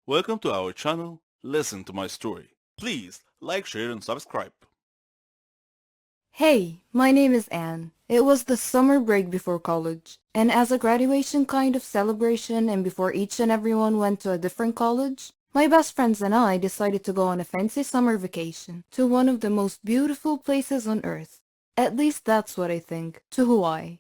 Welcome to our channel, Listen to My Story. Please like, share and subscribe. Hey, my name is Anne. It was the summer break before college, and as a graduation kind of celebration and before each and everyone went to a different college, my best friends and I decided to go on a fancy summer vacation to one of the most beautiful places on earth. At least that's what I think, to Hawaii.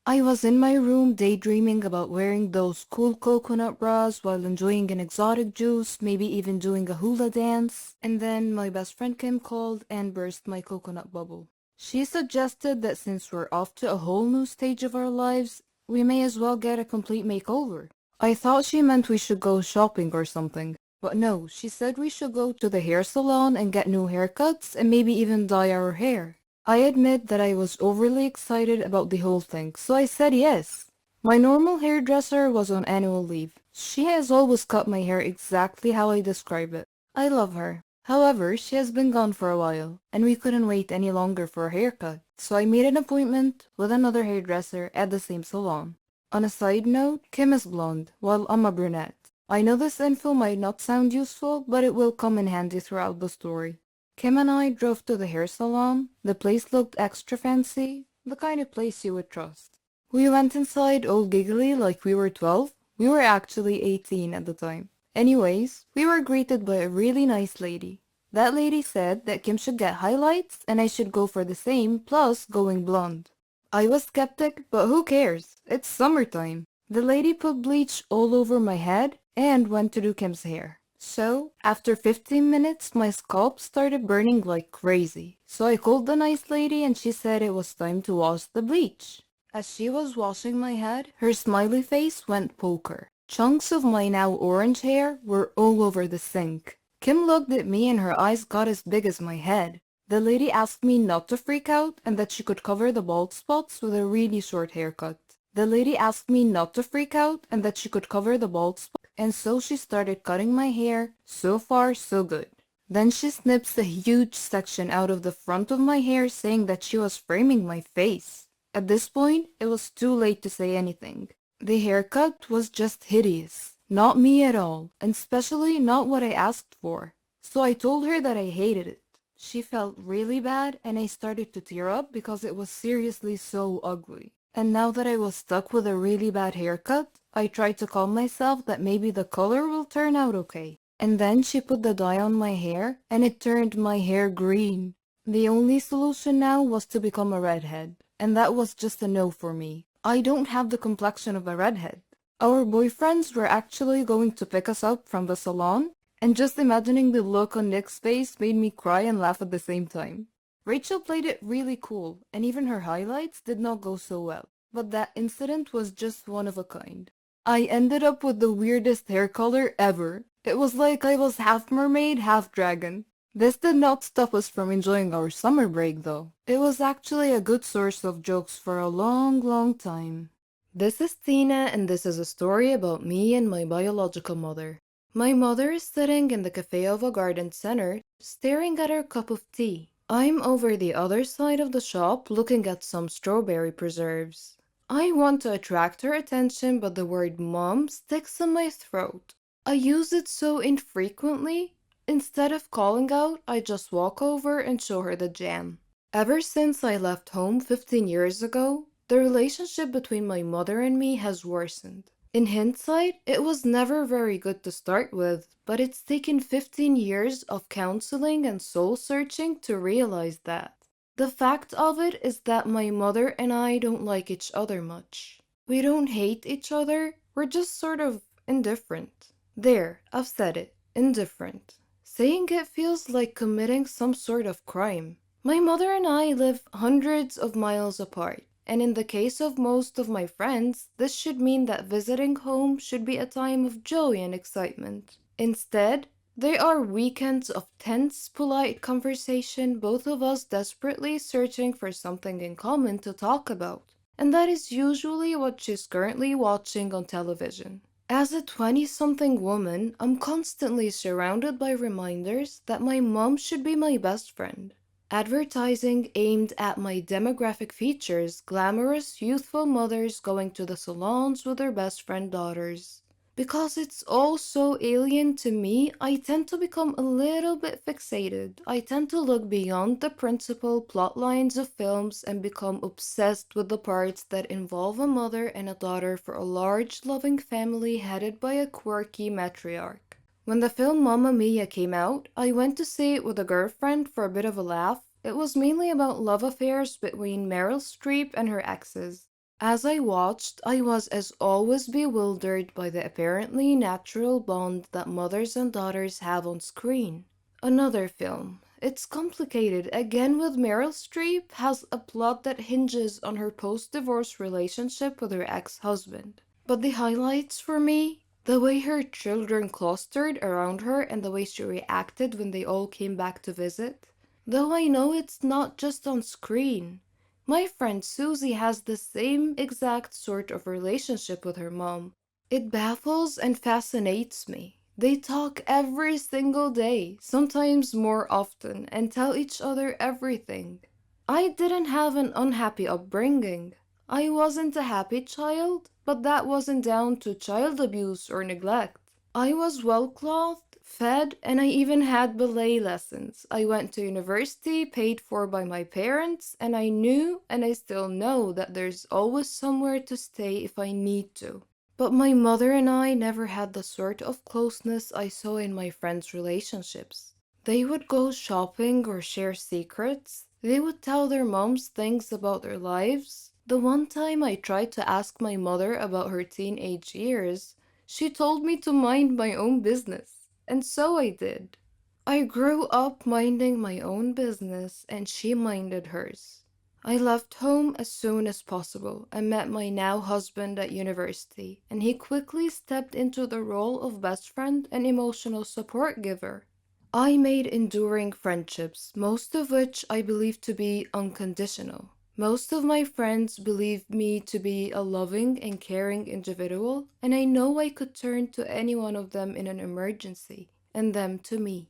I was in my room daydreaming about wearing those cool coconut bras while enjoying an exotic juice, maybe even doing a hula dance, and then my best friend Kim called and burst my coconut bubble. She suggested that since we're off to a whole new stage of our lives, we may as well get a complete makeover. I thought she meant we should go shopping or something. But no, she said we should go to the hair salon and get new haircuts and maybe even dye our hair. I admit that I was overly excited about the whole thing, so I said yes. My normal hairdresser was on annual leave. She has always cut my hair exactly how I describe it. I love her. However, she has been gone for a while, and we couldn't wait any longer for a haircut, so I made an appointment with another hairdresser at the same salon. On a side note, Kim is blonde, while I'm a brunette. I know this info might not sound useful, but it will come in handy throughout the story. Kim and I drove to the hair salon. The place looked extra fancy, the kind of place you would trust. We went inside all giggly like we were 12. We were actually 18 at the time. Anyways, we were greeted by a really nice lady. That lady said that Kim should get highlights and I should go for the same, plus going blonde. I was skeptic, but who cares? It's summertime. The lady put bleach all over my head and went to do Kim's hair. So, after 15 minutes, my scalp started burning like crazy. So I called the nice lady and she said it was time to wash the bleach. As she was washing my head, her smiley face went poker. Chunks of my now orange hair were all over the sink. Kim looked at me and her eyes got as big as my head. The lady asked me not to freak out and that she could cover the bald spots with a really short haircut. The lady asked me not to freak out and that she could cover the bald spot, and so she started cutting my hair. So far, so good. Then she snips a huge section out of the front of my hair saying that she was framing my face. At this point, it was too late to say anything. The haircut was just hideous. Not me at all, and especially not what I asked for. So I told her that I hated it. She felt really bad and I started to tear up because it was seriously so ugly. And now that I was stuck with a really bad haircut, I tried to calm myself that maybe the color will turn out okay. And then she put the dye on my hair and it turned my hair green. The only solution now was to become a redhead, and that was just a no for me. I don't have the complexion of a redhead. Our boyfriends were actually going to pick us up from the salon, and just imagining the look on Nick's face made me cry and laugh at the same time. Rachel played it really cool, and even her highlights did not go so well. But that incident was just one of a kind. I ended up with the weirdest hair color ever. It was like I was half mermaid, half dragon. This did not stop us from enjoying our summer break though. It was actually a good source of jokes for a long, long time. This is Tina and this is a story about me and my biological mother. My mother is sitting in the cafe of a garden center, staring at her cup of tea. I'm over the other side of the shop looking at some strawberry preserves. I want to attract her attention, but the word mom sticks in my throat. I use it so infrequently. Instead of calling out, I just walk over and show her the jam. Ever since I left home 15 years ago, the relationship between my mother and me has worsened. In hindsight, it was never very good to start with, but it's taken 15 years of counseling and soul searching to realize that. The fact of it is that my mother and I don't like each other much. We don't hate each other, we're just sort of indifferent. There, I've said it, indifferent. Saying it feels like committing some sort of crime. My mother and I live hundreds of miles apart, and in the case of most of my friends, this should mean that visiting home should be a time of joy and excitement. Instead, they are weekends of tense, polite conversation, both of us desperately searching for something in common to talk about. And that is usually what she's currently watching on television. As a 20-something woman, I'm constantly surrounded by reminders that my mom should be my best friend. Advertising aimed at my demographic features glamorous, youthful mothers going to the salons with their best friend daughters. Because it's all so alien to me, I tend to become a little bit fixated. I tend to look beyond the principal plot lines of films and become obsessed with the parts that involve a mother and a daughter for a large, loving family headed by a quirky matriarch. When the film Mamma Mia came out, I went to see it with a girlfriend for a bit of a laugh. It was mainly about love affairs between Meryl Streep and her exes. As I watched, I was as always bewildered by the apparently natural bond that mothers and daughters have on screen. Another film. It's complicated. Again with Meryl Streep has a plot that hinges on her post-divorce relationship with her ex-husband. But the highlights for me, the way her children clustered around her and the way she reacted when they all came back to visit. Though I know it's not just on screen. My friend Susie has the same exact sort of relationship with her mom. It baffles and fascinates me. They talk every single day, sometimes more often, and tell each other everything. I didn't have an unhappy upbringing. I wasn't a happy child, but that wasn't down to child abuse or neglect. I was well clothed, fed, and I even had ballet lessons. I went to university paid for by my parents, and I knew and I still know that there's always somewhere to stay if I need to. But my mother and I never had the sort of closeness I saw in my friends' relationships. They would go shopping or share secrets. They would tell their moms things about their lives. The one time I tried to ask my mother about her teenage years, she told me to mind my own business, and so I did. I grew up minding my own business, and she minded hers. I left home as soon as possible and met my now husband at university, and he quickly stepped into the role of best friend and emotional support giver. I made enduring friendships, most of which I believe to be unconditional. Most of my friends believe me to be a loving and caring individual, and I know I could turn to any one of them in an emergency, and them to me.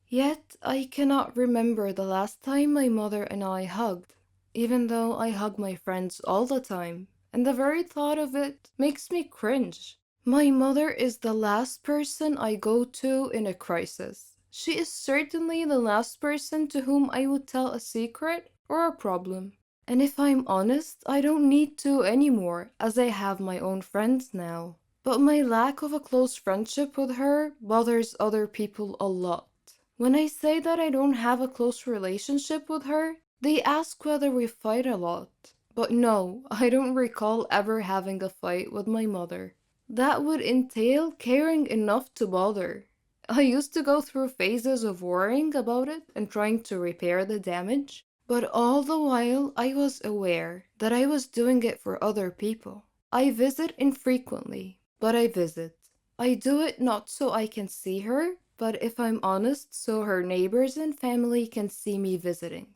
Yet, I cannot remember the last time my mother and I hugged, even though I hug my friends all the time, and the very thought of it makes me cringe. My mother is the last person I go to in a crisis. She is certainly the last person to whom I would tell a secret or a problem. And if I'm honest, I don't need to anymore, as I have my own friends now. But my lack of a close friendship with her bothers other people a lot. When I say that I don't have a close relationship with her, they ask whether we fight a lot. But no, I don't recall ever having a fight with my mother. That would entail caring enough to bother. I used to go through phases of worrying about it and trying to repair the damage, but all the while I was aware that I was doing it for other people. I visit infrequently, but I visit. I do it not so I can see her, but if I'm honest, so her neighbors and family can see me visiting.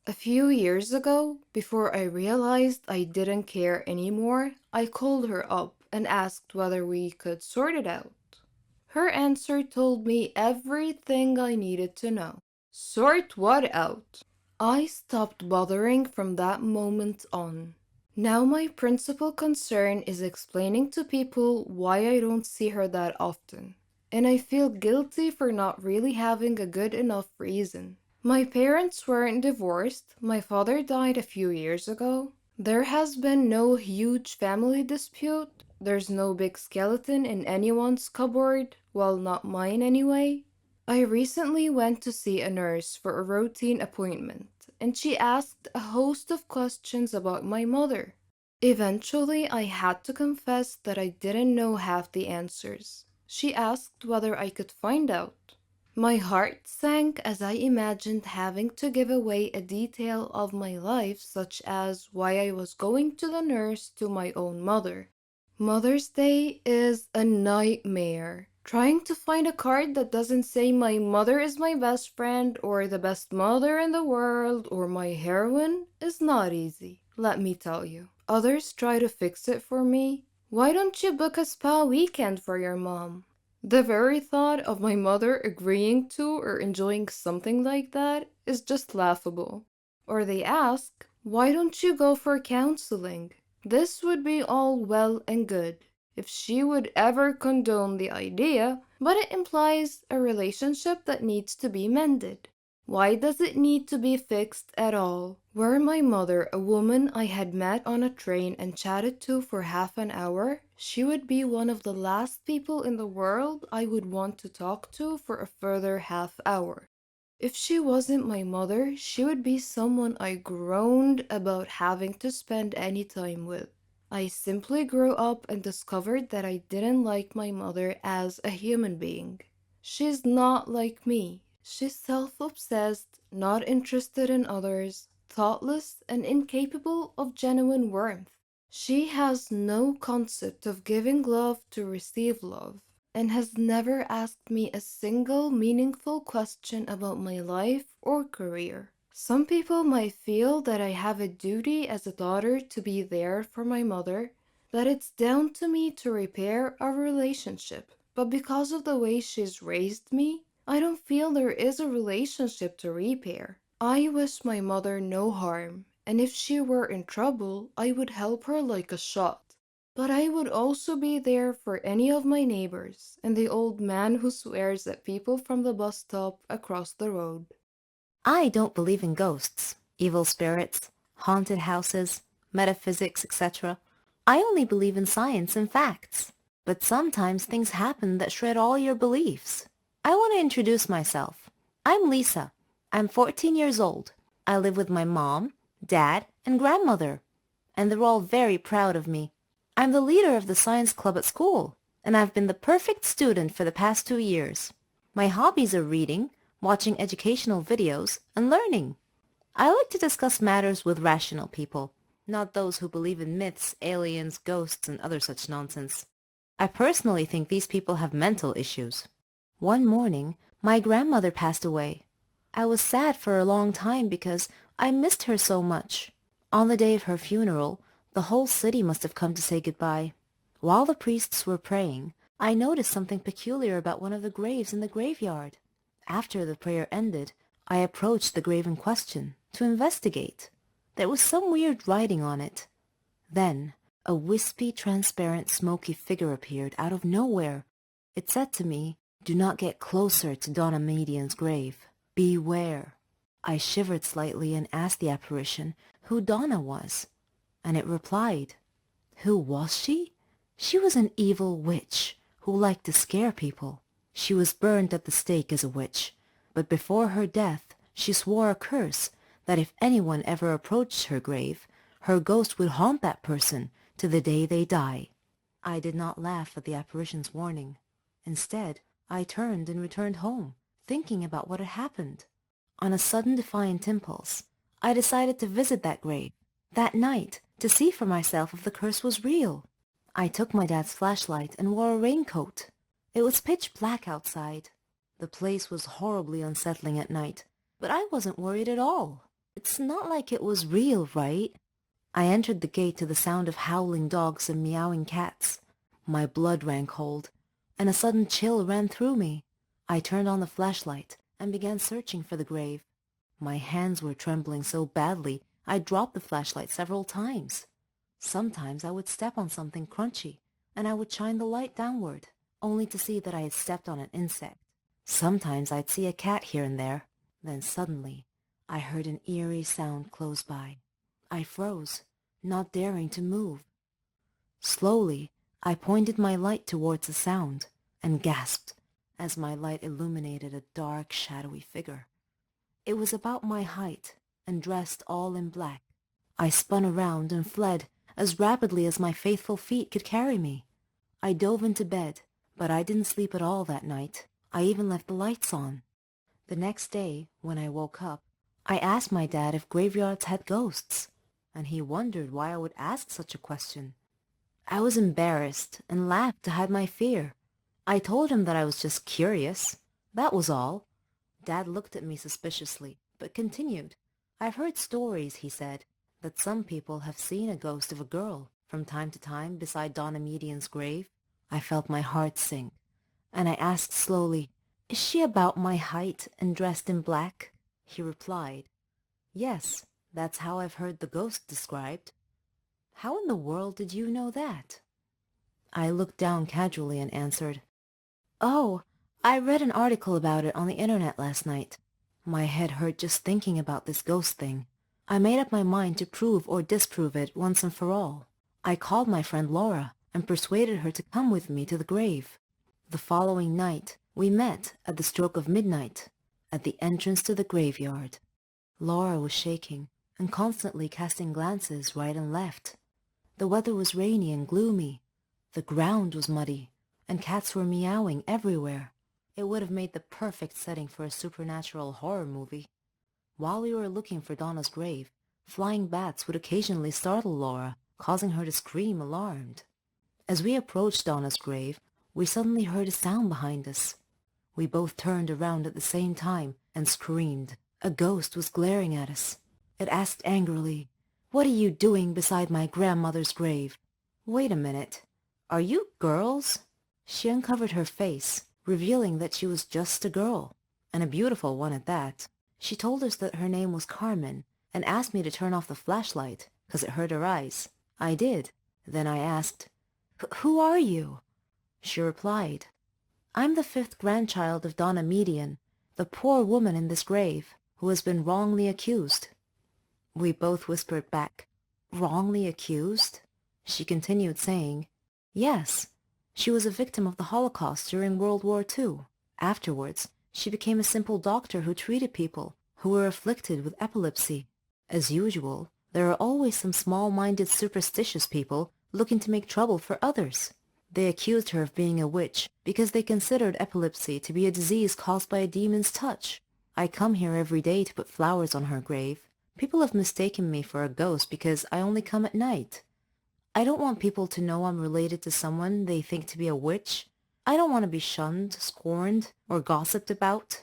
A few years ago, before I realized I didn't care anymore, I called her up and asked whether we could sort it out. Her answer told me everything I needed to know. Sort what out? I stopped bothering from that moment on. Now my principal concern is explaining to people why I don't see her that often. And I feel guilty for not really having a good enough reason. My parents weren't divorced. My father died a few years ago. There has been no huge family dispute. There's no big skeleton in anyone's cupboard, well, not mine anyway. I recently went to see a nurse for a routine appointment, and she asked a host of questions about my mother. Eventually, I had to confess that I didn't know half the answers. She asked whether I could find out. My heart sank as I imagined having to give away a detail of my life, such as why I was going to the nurse to my own mother. Mother's Day is a nightmare. Trying to find a card that doesn't say my mother is my best friend or the best mother in the world or my heroine is not easy, let me tell you. Others try to fix it for me. Why don't you book a spa weekend for your mom? The very thought of my mother agreeing to or enjoying something like that is just laughable. Or they ask, why don't you go for counseling? This would be all well and good. if she would ever condone the idea, but it implies a relationship that needs to be mended. Why does it need to be fixed at all? Were my mother a woman I had met on a train and chatted to for half an hour, she would be one of the last people in the world I would want to talk to for a further half hour. If she wasn't my mother, she would be someone I groaned about having to spend any time with. I simply grew up and discovered that I didn't like my mother as a human being. She's not like me. She's self-obsessed, not interested in others, thoughtless, and incapable of genuine warmth. She has no concept of giving love to receive love, and has never asked me a single meaningful question about my life or career. Some people might feel that I have a duty as a daughter to be there for my mother, that it's down to me to repair our relationship. But because of the way she's raised me, I don't feel there is a relationship to repair. I wish my mother no harm, and if she were in trouble, I would help her like a shot. But I would also be there for any of my neighbors and the old man who swears at people from the bus stop across the road. I don't believe in ghosts, evil spirits, haunted houses, metaphysics, etc. I only believe in science and facts. But sometimes things happen that shred all your beliefs. I want to introduce myself. I'm Lisa. I'm 14 years old. I live with my mom, dad, and grandmother, and they're all very proud of me. I'm the leader of the science club at school, and I've been the perfect student for the past 2 years. My hobbies are reading, watching educational videos, and learning. I like to discuss matters with rational people, not those who believe in myths, aliens, ghosts, and other such nonsense. I personally think these people have mental issues. One morning, my grandmother passed away. I was sad for a long time because I missed her so much. On the day of her funeral, the whole city must have come to say goodbye. While the priests were praying, I noticed something peculiar about one of the graves in the graveyard. After the prayer ended, I approached the grave in question to investigate. There was some weird writing on it. Then, a wispy, transparent, smoky figure appeared out of nowhere. It said to me, "Do not get closer to Donna Median's grave. Beware." I shivered slightly and asked the apparition who Donna was, and it replied. Who was she? She was an evil witch who liked to scare people. She was burned at the stake as a witch, but before her death she swore a curse that if anyone ever approached her grave, her ghost would haunt that person to the day they die. I did not laugh at the apparition's warning. Instead, I turned and returned home, thinking about what had happened. On a sudden defiant impulse, I decided to visit that grave that night to see for myself if the curse was real. I took my dad's flashlight and wore a raincoat. It was pitch black outside. The place was horribly unsettling at night, but I wasn't worried at all. It's not like it was real, right? I entered the gate to the sound of howling dogs and meowing cats. My blood ran cold, and a sudden chill ran through me. I turned on the flashlight and began searching for the grave. My hands were trembling so badly I dropped the flashlight several times. Sometimes I would step on something crunchy, and I would shine the light downward, only to see that I had stepped on an insect. Sometimes I'd see a cat here and there. Then suddenly, I heard an eerie sound close by. I froze, not daring to move. Slowly, I pointed my light towards the sound and gasped as my light illuminated a dark, shadowy figure. It was about my height and dressed all in black. I spun around and fled as rapidly as my faithful feet could carry me. I dove into bed, but I didn't sleep at all that night. I even left the lights on. The next day, when I woke up, I asked my dad if graveyards had ghosts, and he wondered why I would ask such a question. I was embarrassed and laughed to hide my fear. I told him that I was just curious. That was all. Dad looked at me suspiciously, but continued. I've heard stories, he said, that some people have seen a ghost of a girl from time to time beside Donna Median's grave. I felt my heart sink, and I asked slowly, "Is she about my height and dressed in black?" He replied, "Yes, that's how I've heard the ghost described." "How in the world did you know that?" I looked down casually and answered, "Oh, I read an article about it on the internet last night." My head hurt just thinking about this ghost thing. I made up my mind to prove or disprove it once and for all. I called my friend Laura and persuaded her to come with me to the grave. The following night, we met at the stroke of midnight at the entrance to the graveyard. Laura was shaking and constantly casting glances right and left. The weather was rainy and gloomy. The ground was muddy, and cats were meowing everywhere. It would have made the perfect setting for a supernatural horror movie. While we were looking for Donna's grave, flying bats would occasionally startle Laura, causing her to scream alarmed. As we approached Donna's grave, we suddenly heard a sound behind us. We both turned around at the same time and screamed. A ghost was glaring at us. It asked angrily, "What are you doing beside my grandmother's grave?" "Wait a minute. Are you girls?" She uncovered her face, revealing that she was just a girl, and a beautiful one at that. She told us that her name was Carmen, and asked me to turn off the flashlight, 'cause it hurt her eyes. I did. Then I asked, "Who are you?" She replied, "I'm the 5th grandchild of Donna Median, the poor woman in this grave, who has been wrongly accused." We both whispered back, "Wrongly accused?" She continued saying, "Yes, she was a victim of the Holocaust during World War II. Afterwards, she became a simple doctor who treated people who were afflicted with epilepsy. As usual, there are always some small-minded superstitious people looking to make trouble for others. They accused her of being a witch because they considered epilepsy to be a disease caused by a demon's touch. I come here every day to put flowers on her grave. People have mistaken me for a ghost because I only come at night. I don't want people to know I'm related to someone they think to be a witch. I don't want to be shunned, scorned, or gossiped about."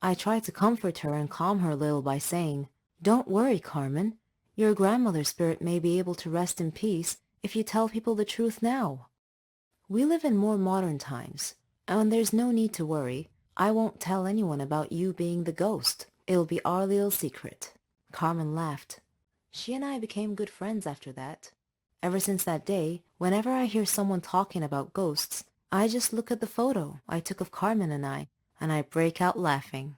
I tried to comfort her and calm her a little by saying, "Don't worry, Carmen. Your grandmother's spirit may be able to rest in peace if you tell people the truth now. We live in more modern times, and there's no need to worry. I won't tell anyone about you being the ghost. It'll be our little secret." Carmen laughed. She and I became good friends after that. Ever since that day, whenever I hear someone talking about ghosts, I just look at the photo I took of Carmen and I break out laughing.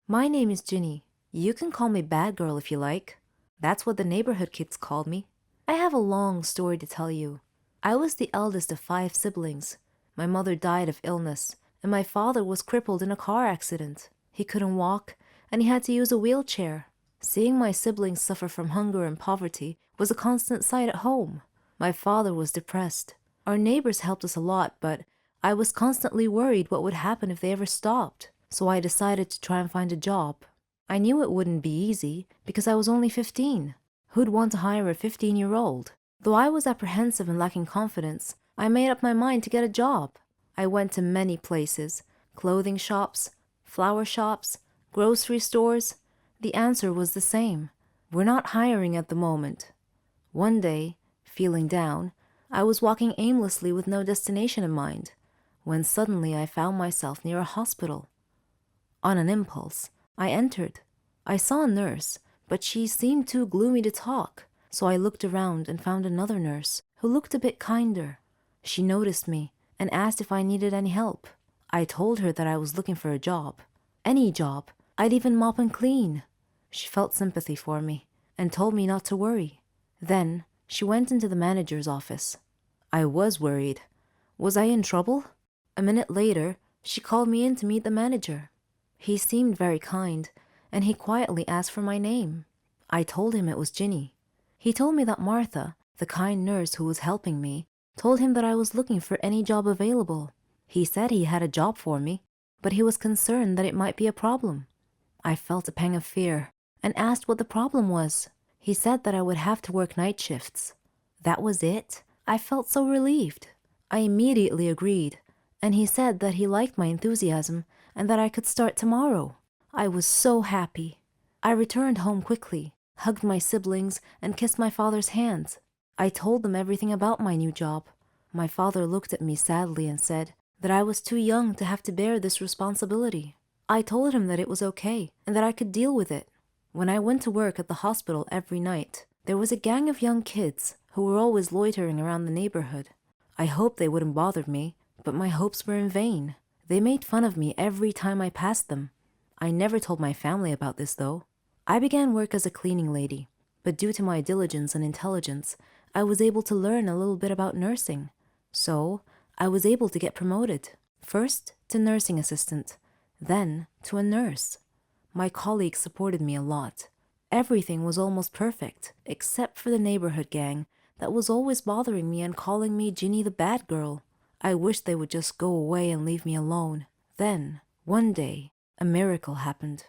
My name is Ginny. You can call me Bad Girl if you like. That's what the neighborhood kids called me. I have a long story to tell you. I was the eldest of 5 siblings. My mother died of illness, and my father was crippled in a car accident. He couldn't walk, and he had to use a wheelchair. Seeing my siblings suffer from hunger and poverty was a constant sight at home. My father was depressed. Our neighbors helped us a lot, but I was constantly worried what would happen if they ever stopped, so I decided to try and find a job. I knew it wouldn't be easy because I was only 15. Who'd want to hire a 15-year-old? Though I was apprehensive and lacking confidence, I made up my mind to get a job. I went to many places: clothing shops, flower shops, grocery stores. The answer was the same: "We're not hiring at the moment." One day, feeling down, I was walking aimlessly with no destination in mind, when suddenly I found myself near a hospital. On an impulse, I entered. I saw a nurse, but she seemed too gloomy to talk, so I looked around and found another nurse who looked a bit kinder. She noticed me and asked if I needed any help. I told her that I was looking for a job. Any job. I'd even mop and clean. She felt sympathy for me and told me not to worry. Then she went into the manager's office. I was worried. Was I in trouble? A minute later, she called me in to meet the manager. He seemed very kind, and he quietly asked for my name. I told him it was Ginny. He told me that Martha, the kind nurse who was helping me, told him that I was looking for any job available. He said he had a job for me, but he was concerned that it might be a problem. I felt a pang of fear and asked what the problem was. He said that I would have to work night shifts. That was it? I felt so relieved. I immediately agreed, and he said that he liked my enthusiasm and that I could start tomorrow. I was so happy. I returned home quickly, hugged my siblings, and kissed my father's hands. I told them everything about my new job. My father looked at me sadly and said that I was too young to have to bear this responsibility. I told him that it was okay and that I could deal with it. When I went to work at the hospital every night, there was a gang of young kids who were always loitering around the neighborhood. I hoped they wouldn't bother me, but my hopes were in vain. They made fun of me every time I passed them. I never told my family about this, though. I began work as a cleaning lady, but due to my diligence and intelligence, I was able to learn a little bit about nursing. So, I was able to get promoted, first to nursing assistant, then to a nurse. My colleagues supported me a lot. Everything was almost perfect, except for the neighborhood gang that was always bothering me and calling me Ginny the bad girl. I wished they would just go away and leave me alone. Then, one day, a miracle happened.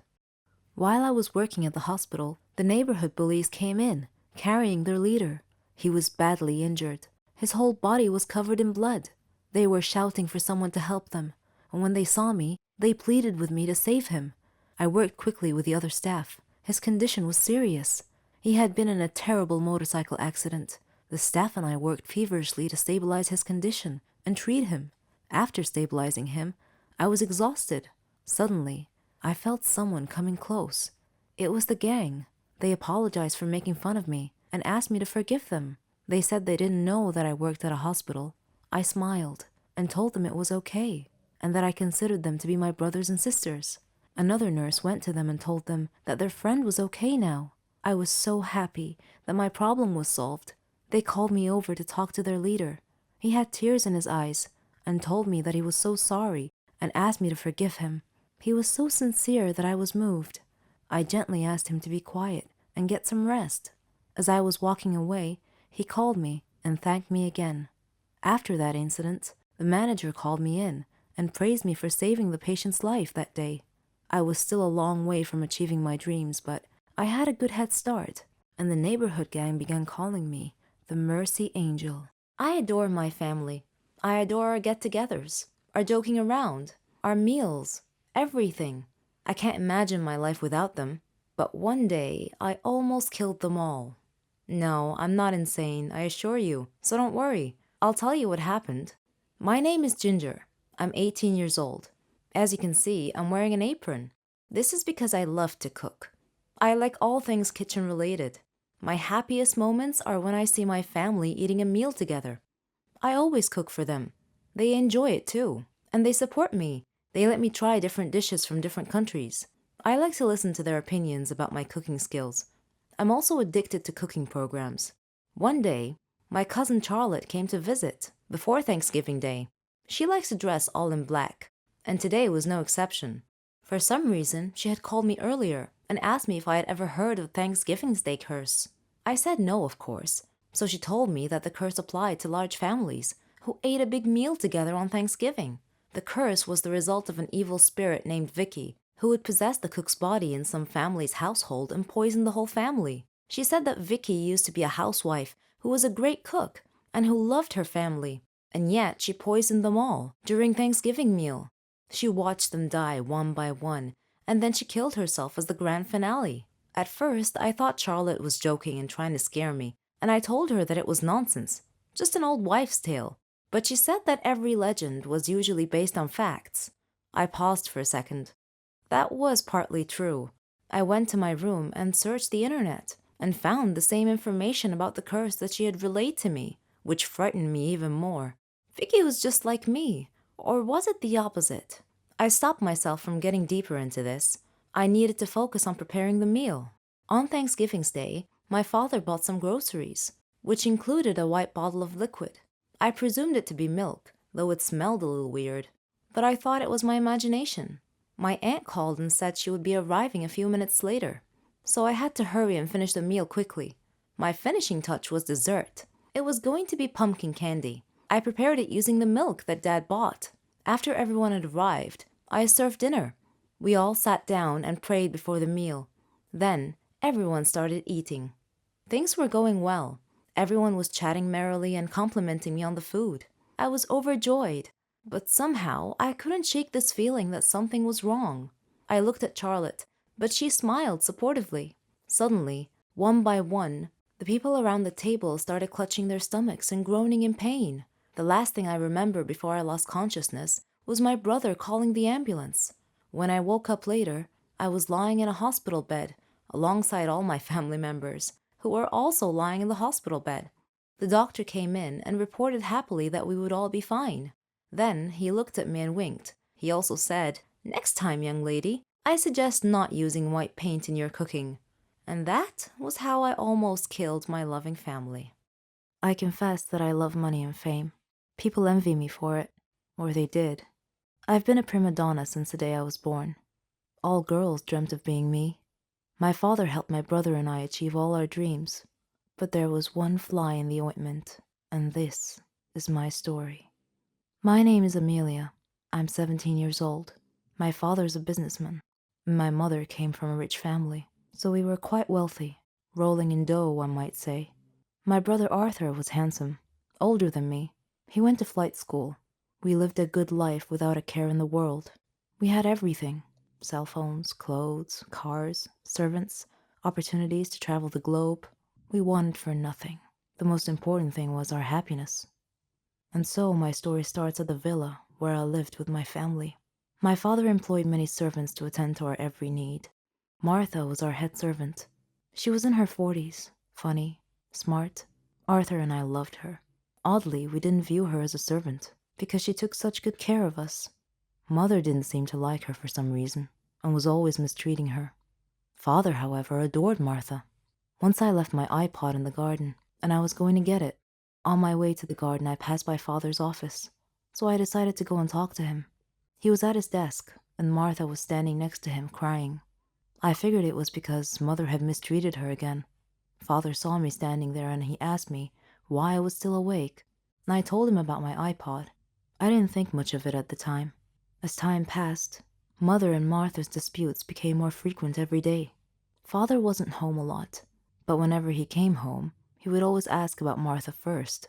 While I was working at the hospital, the neighborhood bullies came in, carrying their leader. He was badly injured. His whole body was covered in blood. They were shouting for someone to help them, and when they saw me, they pleaded with me to save him. I worked quickly with the other staff. His condition was serious. He had been in a terrible motorcycle accident. The staff and I worked feverishly to stabilize his condition and treat him. After stabilizing him, I was exhausted. Suddenly, I felt someone coming close. It was the gang. They apologized for making fun of me and asked me to forgive them. They said they didn't know that I worked at a hospital. I smiled and told them it was okay and that I considered them to be my brothers and sisters. Another nurse went to them and told them that their friend was okay now. I was so happy that my problem was solved. They called me over to talk to their leader. He had tears in his eyes and told me that he was so sorry and asked me to forgive him. He was so sincere that I was moved. I gently asked him to be quiet and get some rest. As I was walking away, he called me and thanked me again. After that incident, the manager called me in and praised me for saving the patient's life that day. I was still a long way from achieving my dreams, but I had a good head start, and the neighborhood gang began calling me the Mercy Angel. I adore my family. I adore our get-togethers, our joking around, our meals, everything. I can't imagine my life without them, but one day I almost killed them all. No, I'm not insane, I assure you, so don't worry. I'll tell you what happened. My name is Ginger. I'm 18 years old. As you can see, I'm wearing an apron. This is because I love to cook. I like all things kitchen related. My happiest moments are when I see my family eating a meal together. I always cook for them. They enjoy it too, and they support me. They let me try different dishes from different countries. I like to listen to their opinions about my cooking skills. I'm also addicted to cooking programs. One day, my cousin Charlotte came to visit before Thanksgiving Day. She likes to dress all in black, and today was no exception. For some reason, she had called me earlier and asked me if I had ever heard of Thanksgiving Day curse. I said no, of course, so she told me that the curse applied to large families who ate a big meal together on Thanksgiving. The curse was the result of an evil spirit named Vicky, who would possess the cook's body in some family's household and poison the whole family. She said that Vicky used to be a housewife who was a great cook and who loved her family, and yet she poisoned them all during Thanksgiving meal. She watched them die one by one, and then she killed herself as the grand finale. At first, I thought Charlotte was joking and trying to scare me, and I told her that it was nonsense, just an old wives' tale. But she said that every legend was usually based on facts. I paused for a second. That was partly true. I went to my room and searched the internet and found the same information about the curse that she had relayed to me, which frightened me even more. Vicky was just like me, or was it the opposite? I stopped myself from getting deeper into this. I needed to focus on preparing the meal. On Thanksgiving's Day, my father bought some groceries, which included a white bottle of liquid. I presumed it to be milk, though it smelled a little weird, but I thought it was my imagination. My aunt called and said she would be arriving a few minutes later, so I had to hurry and finish the meal quickly. My finishing touch was dessert. It was going to be pumpkin candy. I prepared it using the milk that Dad bought. After everyone had arrived, I served dinner. We all sat down and prayed before the meal. Then, everyone started eating. Things were going well. Everyone was chatting merrily and complimenting me on the food. I was overjoyed, but somehow I couldn't shake this feeling that something was wrong. I looked at Charlotte, but she smiled supportively. Suddenly, one by one, the people around the table started clutching their stomachs and groaning in pain. The last thing I remember before I lost consciousness was my brother calling the ambulance. When I woke up later, I was lying in a hospital bed alongside all my family members, who were also lying in the hospital bed. The doctor came in and reported happily that we would all be fine. Then he looked at me and winked. He also said, "Next time, young lady, I suggest not using white paint in your cooking." And that was how I almost killed my loving family. I confess that I love money and fame. People envy me for it, or they did. I've been a prima donna since the day I was born. All girls dreamt of being me. My father helped my brother and I achieve all our dreams. But there was one fly in the ointment, and this is my story. My name is Amelia. I'm 17 years old. My father's a businessman. My mother came from a rich family, so we were quite wealthy, rolling in dough, one might say. My brother Arthur was handsome, older than me. He went to flight school. We lived a good life without a care in the world. We had everything: cell phones, clothes, cars, servants, opportunities to travel the globe. We wanted for nothing. The most important thing was our happiness. And so my story starts at the villa where I lived with my family. My father employed many servants to attend to our every need. Martha was our head servant. She was in her 40s, funny, smart. Arthur and I loved her. Oddly, we didn't view her as a servant because she took such good care of us. Mother didn't seem to like her for some reason and was always mistreating her. Father, however, adored Martha. Once I left my iPod in the garden and I was going to get it. On my way to the garden, I passed by Father's office, so I decided to go and talk to him. He was at his desk, and Martha was standing next to him, crying. I figured it was because Mother had mistreated her again. Father saw me standing there and he asked me why I was still awake, and I told him about my iPod. I didn't think much of it at the time. As time passed, Mother and Martha's disputes became more frequent every day. Father wasn't home a lot, but whenever he came home, he would always ask about Martha first.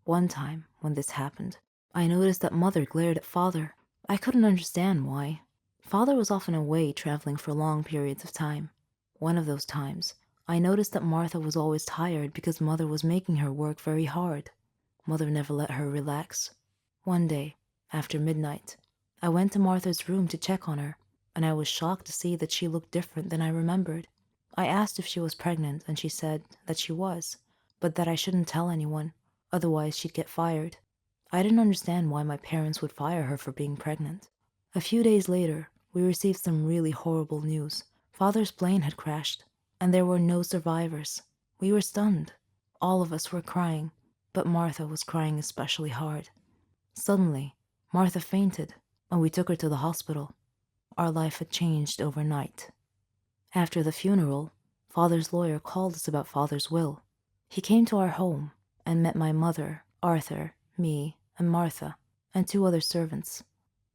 One time, when this happened, I noticed that Mother glared at Father. I couldn't understand why. Father was often away traveling for long periods of time. One of those times, I noticed that Martha was always tired because Mother was making her work very hard. Mother never let her relax. One day, after midnight, I went to Martha's room to check on her, and I was shocked to see that she looked different than I remembered. I asked if she was pregnant, and she said that she was, but that I shouldn't tell anyone, otherwise she'd get fired. I didn't understand why my parents would fire her for being pregnant. A few days later, we received some really horrible news. Father's plane had crashed, and there were no survivors. We were stunned. All of us were crying, but Martha was crying especially hard. Suddenly, Martha fainted, and we took her to the hospital. Our life had changed overnight. After the funeral, Father's lawyer called us about Father's will. He came to our home and met my mother, Arthur, me, and Martha, and 2 other servants.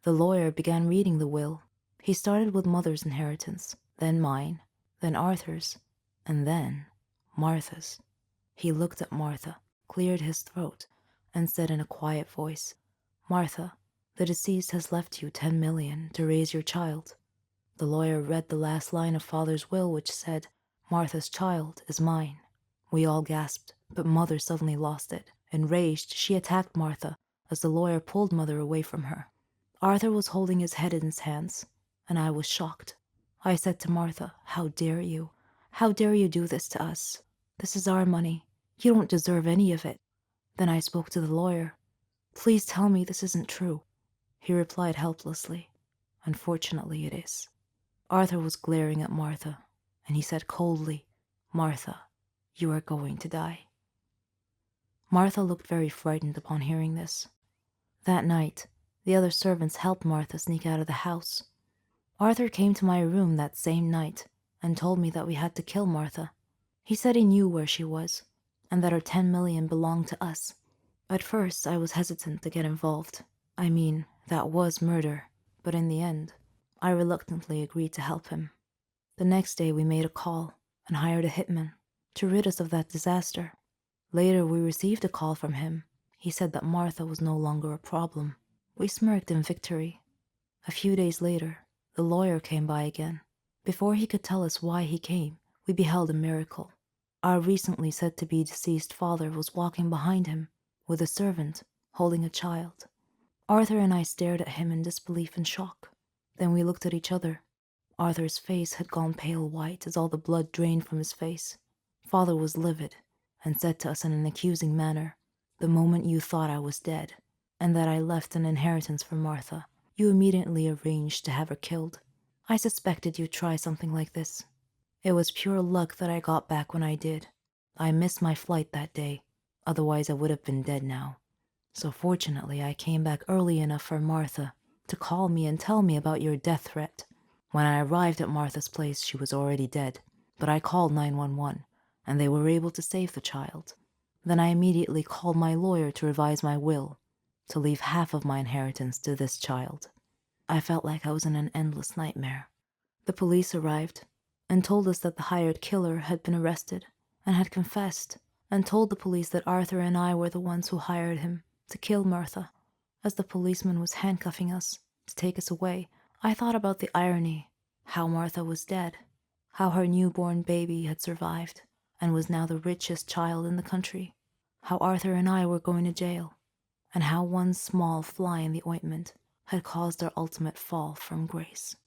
The lawyer began reading the will. He started with Mother's inheritance, then mine, then Arthur's, and then Martha's. He looked at Martha, cleared his throat, and said in a quiet voice, "Martha, the deceased has left you 10 million to raise your child." The lawyer read the last line of Father's will, which said, "Martha's child is mine." We all gasped, but Mother suddenly lost it. Enraged, she attacked Martha as the lawyer pulled Mother away from her. Arthur was holding his head in his hands, and I was shocked. I said to Martha, "How dare you? How dare you do this to us? This is our money. You don't deserve any of it." Then I spoke to the lawyer. "Please tell me this isn't true." He replied helplessly, "Unfortunately, it is." Arthur was glaring at Martha, and he said coldly, "Martha, you are going to die." Martha looked very frightened upon hearing this. That night, the other servants helped Martha sneak out of the house. Arthur came to my room that same night and told me that we had to kill Martha. He said he knew where she was, and that her 10 million belonged to us. At first, I was hesitant to get involved. I mean, that was murder, but in the end, I reluctantly agreed to help him. The next day we made a call and hired a hitman to rid us of that disaster. Later we received a call from him. He said that Martha was no longer a problem. We smirked in victory. A few days later, the lawyer came by again. Before he could tell us why he came, we beheld a miracle. Our recently said to be deceased father was walking behind him with a servant holding a child. Arthur and I stared at him in disbelief and shock. Then we looked at each other. Arthur's face had gone pale white as all the blood drained from his face. Father was livid, and said to us in an accusing manner, "The moment you thought I was dead, and that I left an inheritance for Martha, you immediately arranged to have her killed. I suspected you'd try something like this. It was pure luck that I got back when I did. I missed my flight that day, otherwise I would have been dead now. So fortunately I came back early enough for Martha to call me and tell me about your death threat. When I arrived at Martha's place, she was already dead, but I called 911, and they were able to save the child. Then I immediately called my lawyer to revise my will, to leave half of my inheritance to this child. I felt like I was in an endless nightmare. The police arrived and told us that the hired killer had been arrested and had confessed, and told the police that Arthur and I were the ones who hired him to kill Martha. As the policeman was handcuffing us to take us away, I thought about the irony, how Martha was dead, how her newborn baby had survived and was now the richest child in the country, how Arthur and I were going to jail, and how one small fly in the ointment had caused our ultimate fall from grace.